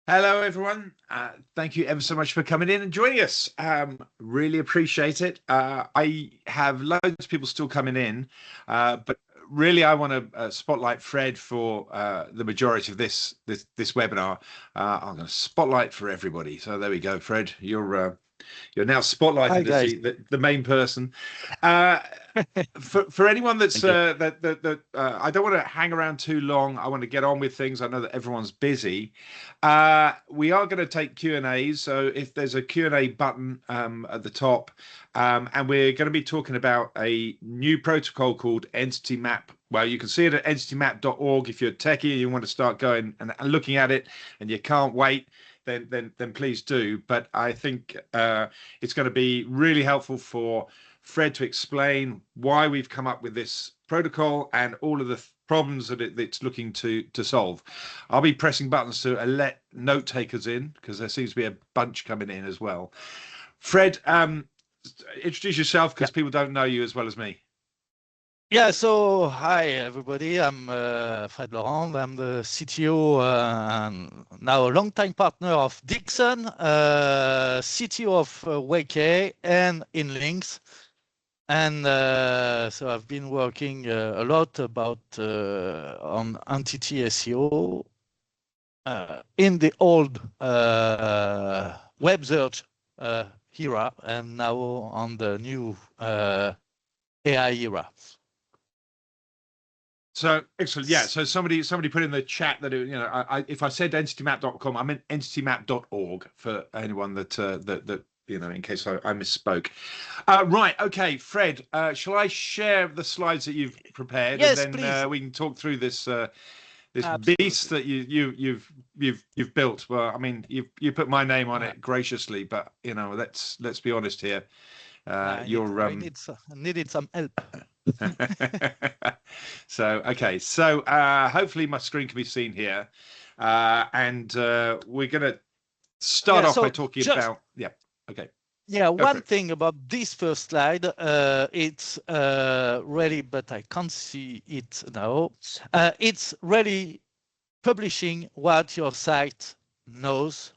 Hello, everyone. Thank you ever so much for coming in and joining us. Really appreciate it. I have loads of people still coming in, but really, I want to spotlight Fred for the majority of this webinar. I'm going to spotlight for everybody. So there we go, Fred. You're now Hi spotlighted as guys. the main person. Uh, for anyone that's Thank you. I don't want to hang around too long. I want to get on with things. I know that everyone's busy. We are going to take Q&As. So if there's a Q&A button at the top, and we're going to be talking about a new protocol called EntityMap. Well, you can see it at entitymap.org. If you're a techie and you want to start going and looking at it and you can't wait, then please do. But I think it's going to be really helpful for Fred to explain why we've come up with this protocol and all of the problems that it's looking to solve. I'll be pressing buttons to let note takers in because there seems to be a bunch coming in as well. Fred, introduce yourself because people don't know you as well as me. Yeah, so hi everybody. I'm Fred Laurent. I'm the CTO and now a longtime partner of Dixon, CTO of Wake and InLinks. And so I've been working a lot about on entity SEO in the old web search era and now on the new AI era. So excellent, yeah. So somebody put in the chat that if I said entitymap.com, I meant entitymap.org for anyone that in case I misspoke. Right, okay, Fred. Shall I share the slides that you've prepared, Yes, and then please. we can talk through this Absolutely. beast that you've built? Well, I mean, you put my name on it graciously, but let's be honest here. I needed some help. So okay, so hopefully my screen can be seen here, and we're gonna start off by talking about okay. Yeah, one thing about this first slide, it's really, but I can't see it now. It's really publishing what your site knows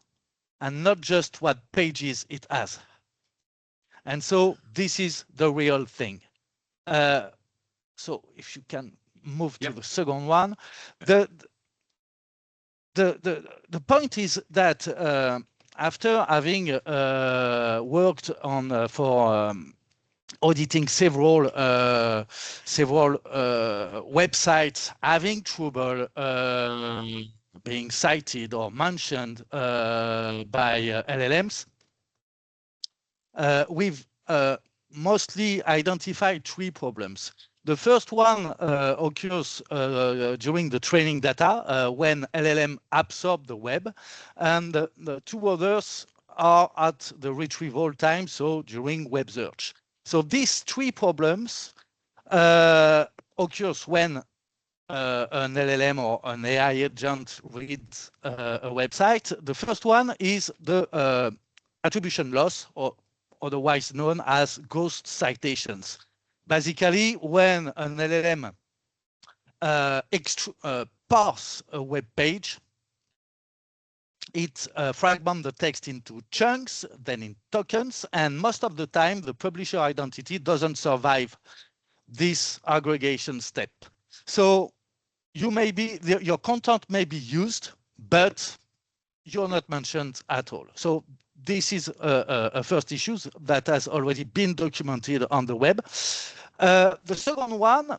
and not just what pages it has. And so this is the real thing. So if you can move to the second one, the point is that after having worked on for auditing several websites having trouble being cited or mentioned by LLMs, we've mostly identified three problems. The first one occurs during the training data when LLM absorb the web, and the two others are at the retrieval time, so during web search. So these three problems occurs when an LLM or an AI agent reads a website. The first one is the attribution loss, or otherwise known as ghost citations. Basically, when an LLM parse a web page, it fragments the text into chunks, then in tokens, and most of the time, the publisher identity doesn't survive this aggregation step. So your content may be used, but you're not mentioned at all. So this is a first issue that has already been documented on the web. The second one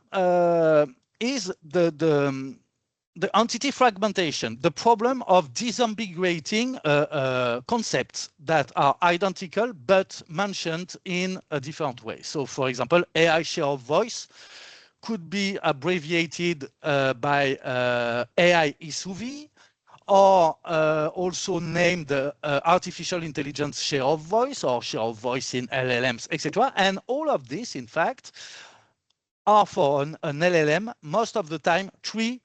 is the entity fragmentation, the problem of disambiguating concepts that are identical but mentioned in a different way. So, for example, AI share of voice could be abbreviated by AI ISUV, or also named artificial intelligence share of voice or share of voice in LLMs, etc. And all of this, in fact, are for an LLM, most of the time, three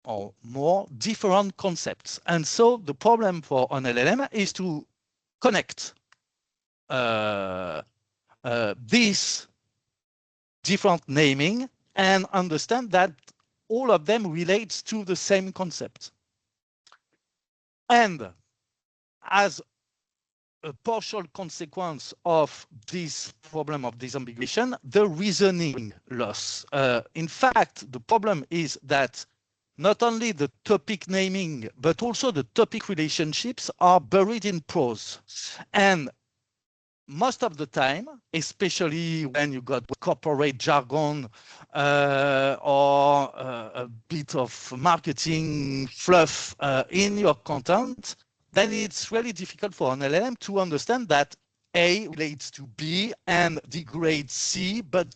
or more different concepts. And so the problem for an LLM is to connect this different naming and understand that all of them relates to the same concept. And as a partial consequence of this problem of disambiguation, the reasoning loss. In fact, the problem is that not only the topic naming, but also the topic relationships are buried in prose. And most of the time, especially when you got corporate jargon or a bit of marketing fluff in your content, then it's really difficult for an LLM to understand that A relates to B and degrades C, but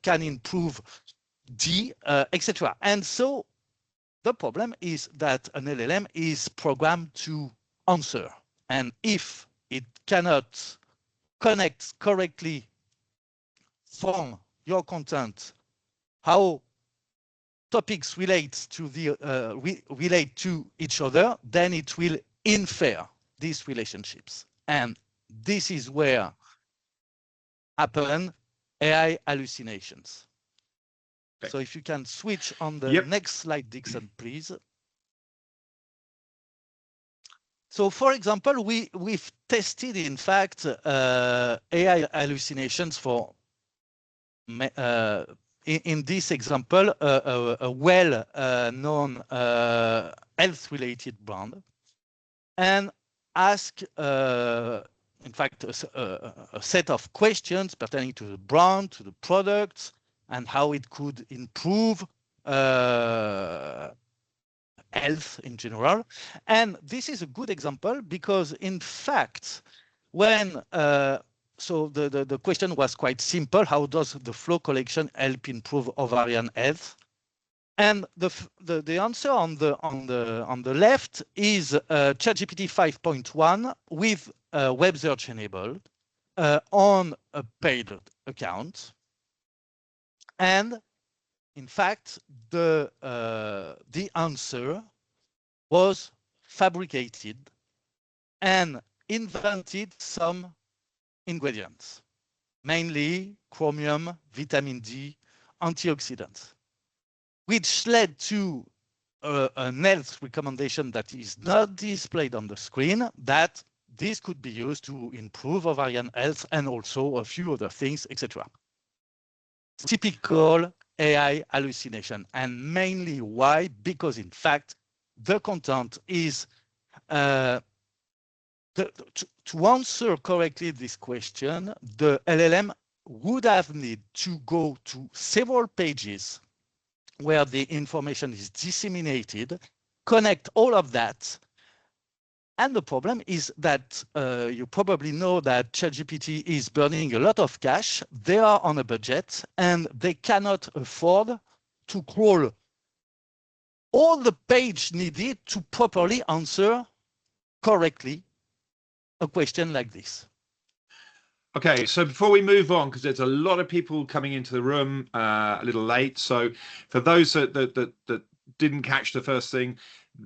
can improve D, etc. And so the problem is that an LLM is programmed to answer. And if it cannot connect correctly from your content how topics relate to each other, then it will infer these relationships. And this is where happen AI hallucinations. Okay. So if you can switch on the next slide, Dixon, please. So for example, we've tested, in fact, AI hallucinations for, in this example, a well-known health-related brand, and ask, in fact, a set of questions pertaining to the brand, to the products, and how it could improve health in general. And this is a good example because, in fact, when so the question was quite simple: how does the flow collection help improve ovarian health? And the answer on the left is ChatGPT 5.1 with web search enabled on a paid account. And in fact, the answer was fabricated and invented some ingredients, mainly chromium, vitamin D, antioxidants, which led to an health recommendation that is not displayed on the screen, that this could be used to improve ovarian health and also a few other things, etc. Typical AI hallucination, and mainly why? Because in fact, the content is to answer correctly this question, the LLM would have need to go to several pages where the information is disseminated, connect all of that. And the problem is that you probably know that ChatGPT is burning a lot of cash. They are on a budget and they cannot afford to crawl all the page needed to properly answer correctly a question like this. Okay, so before we move on, because there's a lot of people coming into the room a little late, so for those that didn't catch the first thing,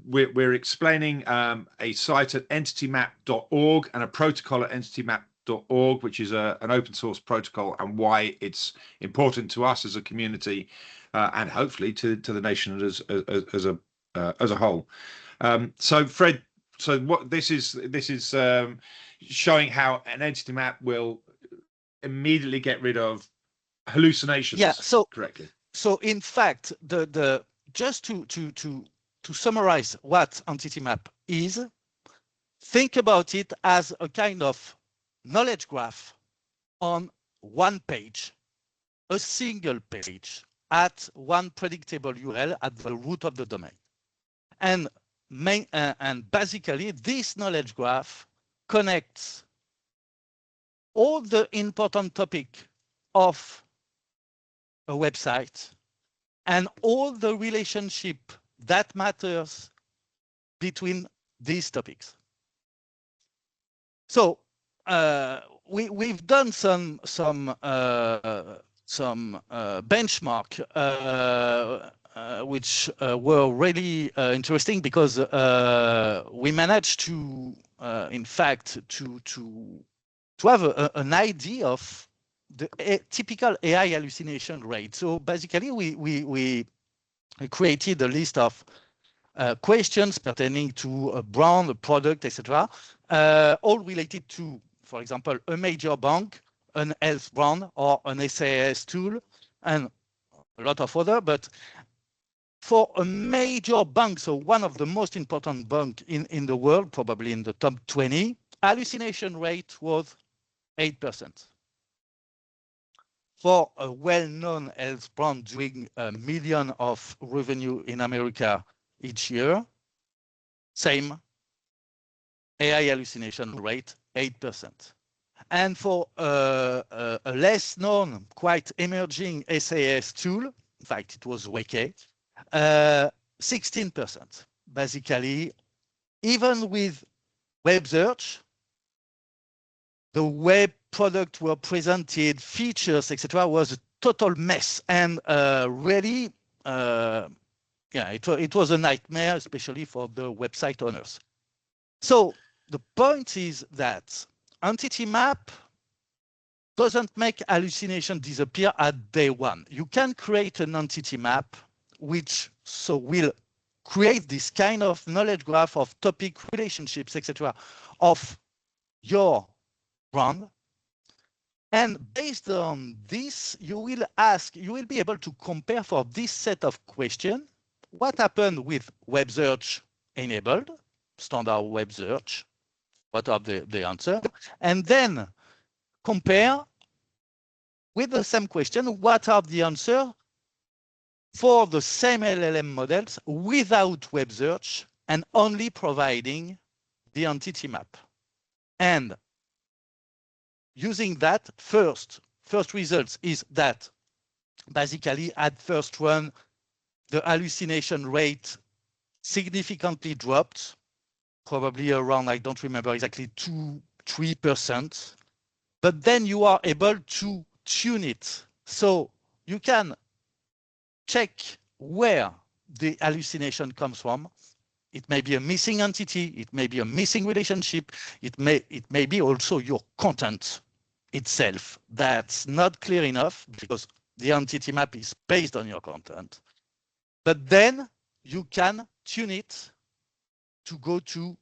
we're explaining a site at EntityMap.org and a protocol at EntityMap.org, which is an open source protocol, and why it's important to us as a community and hopefully to the nation as a whole. So Fred, so what this is showing how an entity map will immediately get rid of hallucinations. Yeah. So correctly. So in fact, the just to summarize what EntityMap is, think about it as a kind of knowledge graph on one page, a single page at one predictable URL at the root of the domain. And basically, this knowledge graph connects all the important topic of a website and all the relationship that matters between these topics. So we've done some benchmark which were really interesting because we managed to, in fact, to have an idea of the typical AI hallucination rate. So basically, we created a list of questions pertaining to a brand, a product, etc., all related to, for example, a major bank, an health brand, or an SAS tool, and a lot of other. But for a major bank, so one of the most important banks in the world, probably in the top 20, hallucination rate was 8%. For a well-known health brand doing $1 million of revenue in America each year, same AI hallucination rate, 8%. And for a less known, quite emerging SAS tool, in fact, it was Weke, 16%. Basically, even with web search, the web product were presented, features, etc., was a total mess, and really, yeah, it was a nightmare, especially for the website owners. So the point is that EntityMap doesn't make hallucination disappear at day one. You can create an EntityMap which will create this kind of knowledge graph of topic relationships, etc., of your brand. And based on this, you will be able to compare for this set of questions what happened with web search enabled, standard web search, what are the answers, and then compare with the same question, what are the answers for the same LLM models without web search and only providing the EntityMap. And using that, first results is that basically at first run, the hallucination rate significantly dropped, probably around, I don't remember exactly, 2-3%. But then you are able to tune it. So you can check where the hallucination comes from. It may be a missing entity, it may be a missing relationship, it may be also your content itself that's not clear enough because the entity map is based on your content. But then you can tune it to go to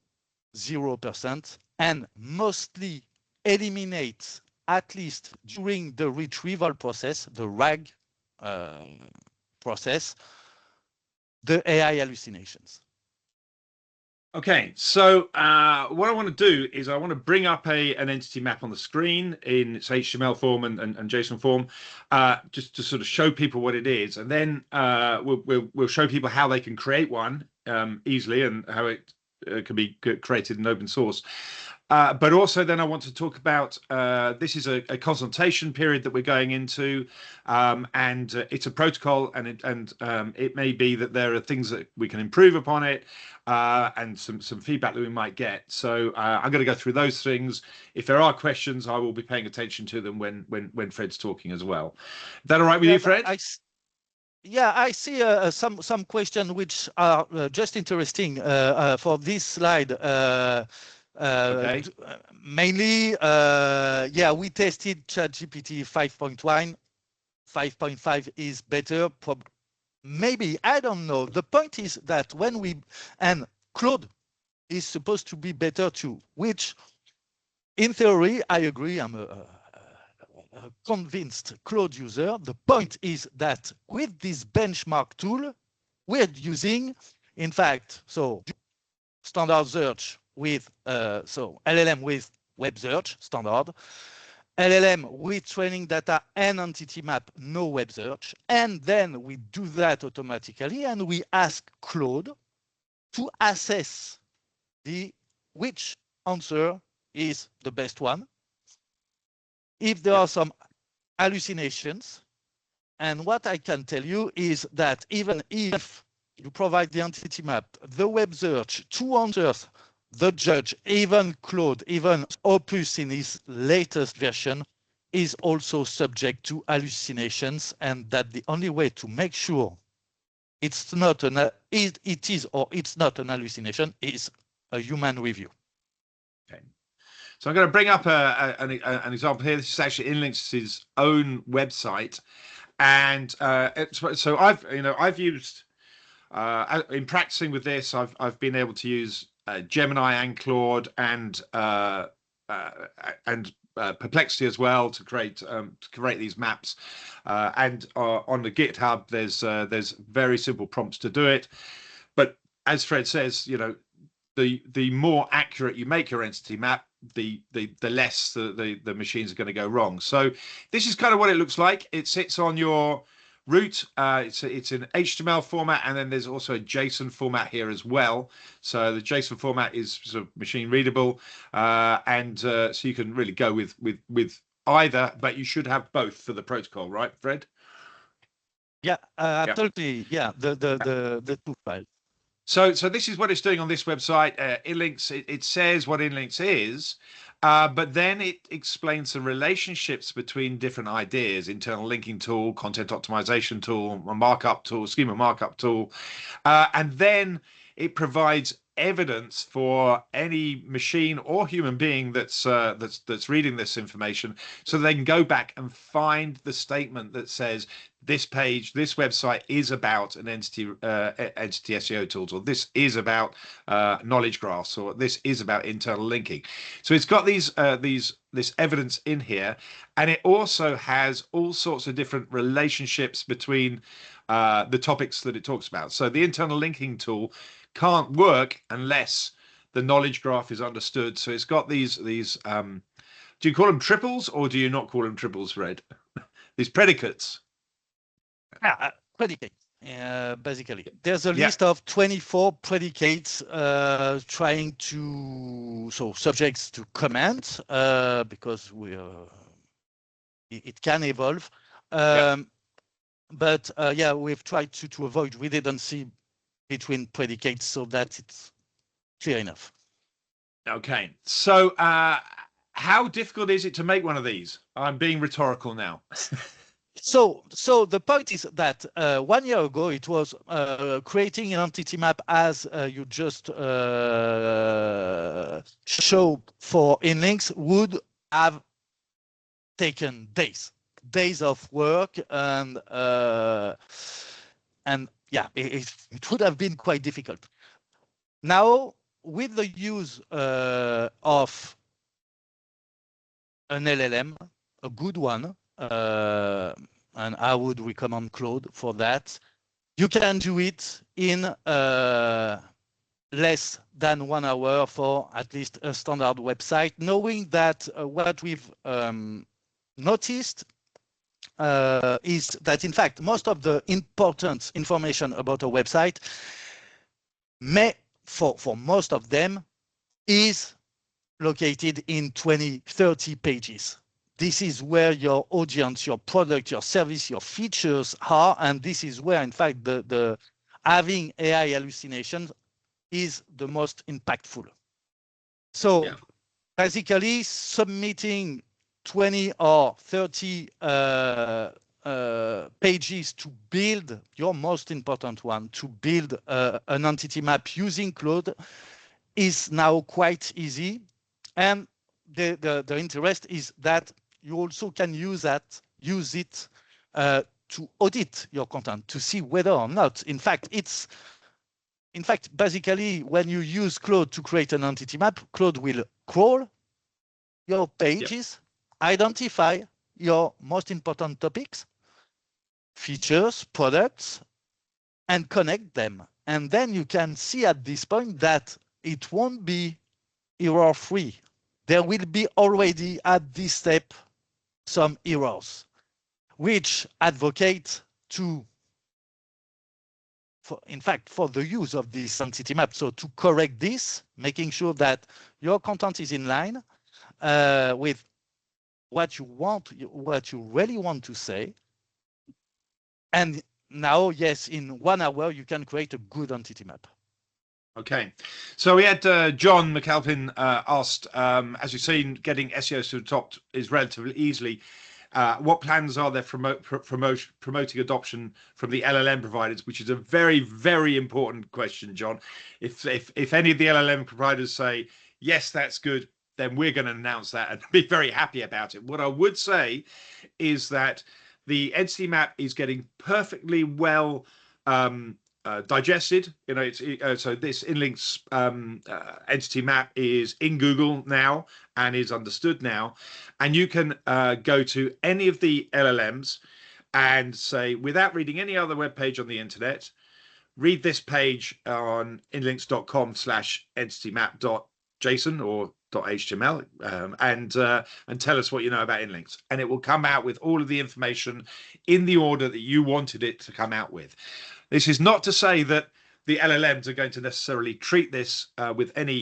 0% and mostly eliminate, at least during the retrieval process, the RAG process, the AI hallucinations. Okay, so what I want to do is I want to bring up an entity map on the screen in its HTML form and JSON form, just to sort of show people what it is, and then we'll show people how they can create one easily and how it can be created in open source. But also then I want to talk about this is a consultation period that we're going into, and it's a protocol, and it may be that there are things that we can improve upon it, and some feedback that we might get. So I'm going to go through those things. If there are questions, I will be paying attention to them when Fred's talking as well. Is that all right with you, Fred? Yeah, I see some questions which are just interesting for this slide. Okay. Mainly, yeah, we tested ChatGPT 5.1. 5.5 is better. Maybe, I don't know. The point is that and Claude is supposed to be better too, which in theory, I agree. I'm a convinced Claude user. The point is that with this benchmark tool, we're using, in fact, so standard search with, so LLM with web search, standard, LLM with training data and entity map, no web search. And then we do that automatically, and we ask Claude to assess which answer is the best one. If there are some hallucinations, and what I can tell you is that even if you provide the entity map, the web search, two answers, the judge, even Claude, even Opus in his latest version is also subject to hallucinations, and that the only way to make sure it is or it's not an hallucination is a human review. Okay. So I'm going to bring up an example here. This is actually InLinks' own website, and so I've used In practicing with this, I've been able to use Gemini and Claude and Perplexity as well to create these maps. And on the GitHub, there's very simple prompts to do it. But as Fred says, you know, the more accurate you make your entity map, the less the machines are going to go wrong. So this is kind of what it looks like. It sits on your root. It's in HTML format, and then there's also a JSON format here as well. So the JSON format is sort of machine readable, and so you can really go with either, but you should have both for the protocol, right, Fred? Yeah, absolutely. Yeah, the two files. So this is what it's doing on this website. Inlinks, it says what Inlinks is, but then it explains the relationships between different ideas: internal linking tool, content optimization tool, a markup tool, schema markup tool, and then it provides evidence for any machine or human being that's reading this information, so they can go back and find the statement that says this page, this website is about an entity SEO tools, or this is about knowledge graphs, or this is about internal linking. So it's got this evidence in here, and it also has all sorts of different relationships between the topics that it talks about. So the internal linking tool can't work unless the knowledge graph is understood. So it's got these do you call them triples, or do you not call them triples, Fred? These predicates. Predicates. Basically, there's a list of 24 predicates trying to subjects to comment because it can evolve. But yeah, we've tried to avoid redundancy between predicates so that it's clear enough. Okay, so how difficult is it to make one of these? I'm being rhetorical now. So the point is that 1 year ago it was creating an entity map as you just show for Inlinks would have taken days of work, and yeah, it would have been quite difficult. Now, with the use of an LLM, a good one, and I would recommend Claude for that, you can do it in less than 1 hour for at least a standard website, knowing that what we've noticed is that, in fact, most of the important information about a website for most of them is located in 20, 30 pages. This is where your audience, your product, your service, your features are, and this is where, in fact, the having AI hallucinations is the most impactful. So basically, submitting 20 or 30 pages to build your most important one, to build an entity map using Claude, is now quite easy. And the interest is that you also can use it to audit your content, to see whether or not, in fact, basically, when you use Claude to create an entity map, Claude will crawl your pages, identify your most important topics, features, products, and connect them. And then you can see at this point that it won't be error-free. There will be already at this step some errors, which advocate in fact, for the use of this entity map. So to correct this, making sure that your content is in line with what you really want to say. And now, yes, in 1 hour, you can create a good entity map. Okay, so we had John McAlpin asked, as you've seen, getting SEO to the top is relatively easily. What plans are there for promoting adoption from the LLM providers, which is a very, very important question, John. If any of the LLM providers say, yes, that's good, then we're going to announce that and be very happy about it. What I would say is that the entity map is getting perfectly well digested. You know, so this InLinks entity map is in Google now and is understood now, and you can go to any of the LLMs and say, without reading any other web page on the internet, read this page on inlinks.com/entitymap.json or .html and tell us what you know about InLinks, and it will come out with all of the information in the order that you wanted it to come out with. This is not to say that the LLMs are going to necessarily treat this with any